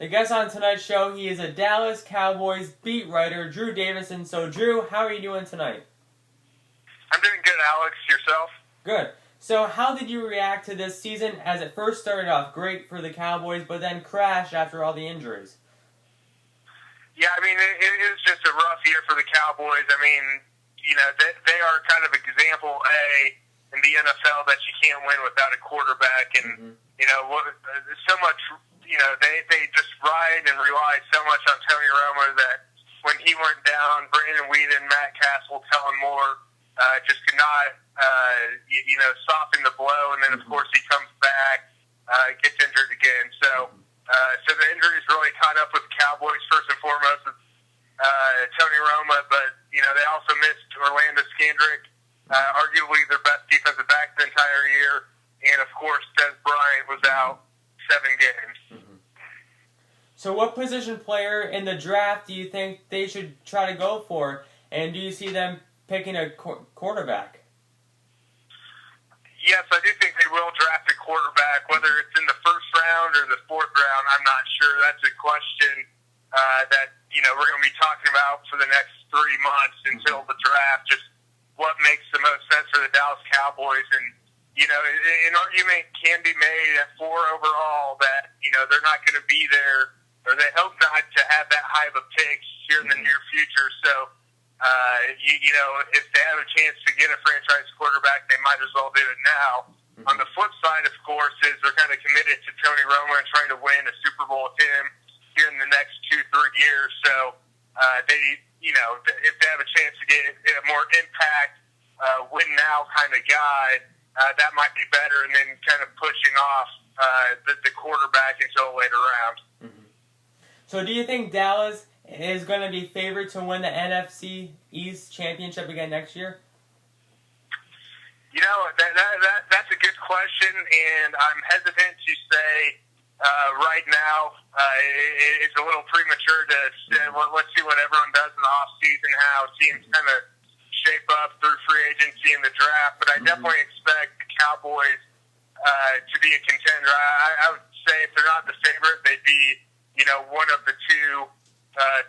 The guest on tonight's show, he is a Dallas Cowboys beat writer, Drew Davison. So, Drew, how are you doing tonight? I'm doing good, Alex. Yourself? Good. So, how did you react to this season as it first started off great for the Cowboys, but then crashed after all the injuries? Yeah, I mean, it was just a rough year for the Cowboys. I mean, you know, they are kind of example A in the NFL that you can't win without a quarterback. And, you know, so much, you know, they just ride and rely so much on Tony Romo that when he went down, Brandon Whedon, Matt Castle, Kellen Moore just could not, you know, soften the blow. And then, of course, he comes back, gets injured again. So the injuries really caught up with the Cowboys, first and foremost, with Tony Romo, but, you know, they also missed Orlando Scandrick, arguably their best defensive back the entire year, and, of course, Des Bryant was out 7 games. So what position player in the draft do you think they should try to go for, and do you see them picking a quarterback? Yes, I do think they will draft a quarterback, whether it's in the first round or the fourth round. I'm not sure. That's a question that, you know, we're going to be talking about for the next 3 months until the draft, just what makes the most sense for the Dallas Cowboys. And, you know, an argument can be made at 4 overall that, you know, they're not going to be there, or they hope not to have that high of a pick here in the near future. So, you know, if they have a chance to get a franchise quarterback, they might as well do it now. On the flip side, of course, is they're kind of committed to Tony Romo and trying to win a Super Bowl with him here in the next 2-3 years. So they, you know, if they have a chance to get a more impact, win now kind of guy, that might be better, and then kind of pushing off the quarterback until a later round. So do you think Dallas is going to be favored to win the NFC East championship again next year? You know, that's a good question, and I'm hesitant to say right now. It's a little premature to say, well, let's see what everyone does in the offseason, how teams kind of shape up through free agency and the draft, but I definitely expect the Cowboys to be a contender. I would say if they're not the favorite, they'd be, you know, one of the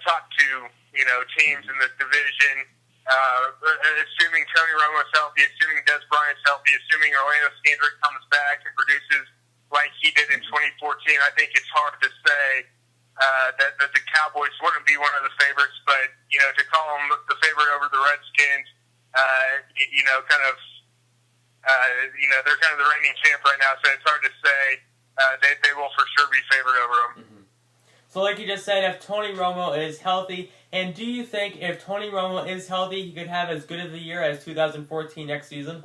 top two, you know, teams in the division. Assuming Tony Romo's healthy, assuming Des Bryant's healthy, assuming Orlando Scandrick comes back and produces like he did in 2014, I think it's hard to say that the Cowboys wouldn't be one of the favorites. But, you know, to call them the favorite over the Redskins, you know, kind of, you know, they're kind of the reigning champ right now, so it's hard to say. They will for sure be favored over them. So like you just said, if Tony Romo is healthy, and do you think if Tony Romo is healthy, he could have as good of a year as 2014 next season?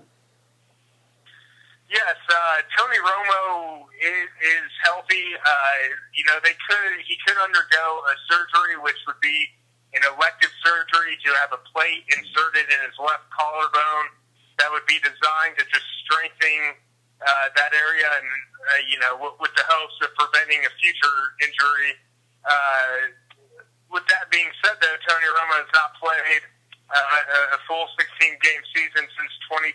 Yes, Tony Romo is healthy. You know, he could undergo a surgery, which would be an elective surgery to have a plate inserted in his left collarbone that would be designed to just strengthen that area, and you know, with the hopes of preventing a future injury. With that being said, though, Tony Romo has not played a full 16-game season since 2012.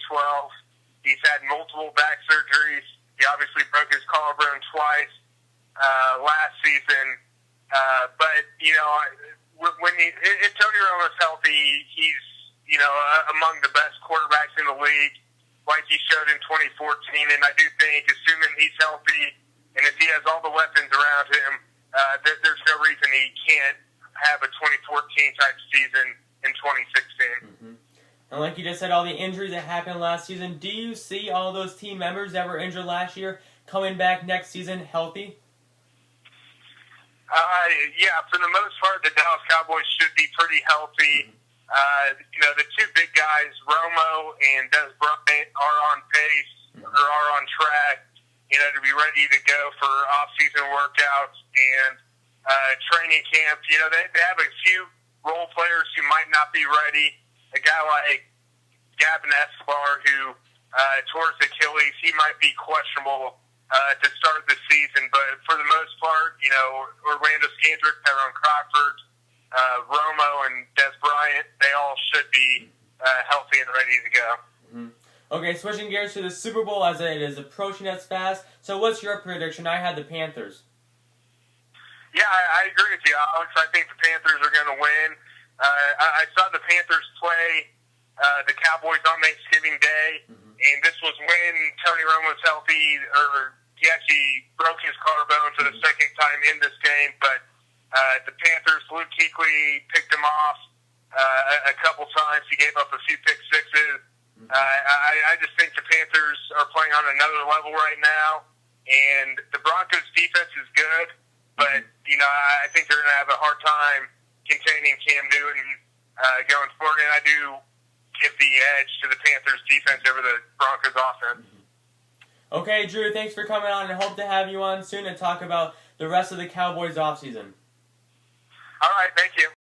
He's had multiple back surgeries. He obviously broke his collarbone twice last season. But, you know, if Tony Romo's healthy, he's, you know, among the best quarterbacks in the league, like he showed in 2014. And I do think, assuming he's healthy, and if he has all the weapons around him, there's no reason he can't have a 2014-type season in 2016. And like you just said, all the injuries that happened last season, do you see all those team members that were injured last year coming back next season healthy? Yeah, for the most part, the Dallas Cowboys should be pretty healthy. You know, the two big guys, Romo and Des Bryant, are on pace, or are on track, you know, to be ready to go for off-season workouts and training camp. You know, they have a few role players who might not be ready. A guy like Gavin Escobar, who tore his Achilles, he might be questionable to start the season. But for the most part, you know, Orlando Scandrick, Tyrone Crawford, Romo, and Des Bryant, they all should be healthy and ready to go. Okay, switching gears to the Super Bowl as it is approaching us fast. So what's your prediction? I had the Panthers. Yeah, Yeah, I agree with you, Alex. I think the Panthers are going to win. I saw the Panthers play the Cowboys on Thanksgiving Day, and this was when Tony Romo was healthy, or he actually broke his collarbone for the second time in this game. But the Panthers, Luke Kuechly picked him off a couple times. He gave up a few pick sixes. I just think the Panthers are playing on another level right now, and the Broncos' defense is good, but I think they're going to have a hard time containing Cam Newton going forward, and I do give the edge to the Panthers' defense over the Broncos' offense. Okay, Drew, thanks for coming on, and hope to have you on soon to talk about the rest of the Cowboys offseason. All right, thank you.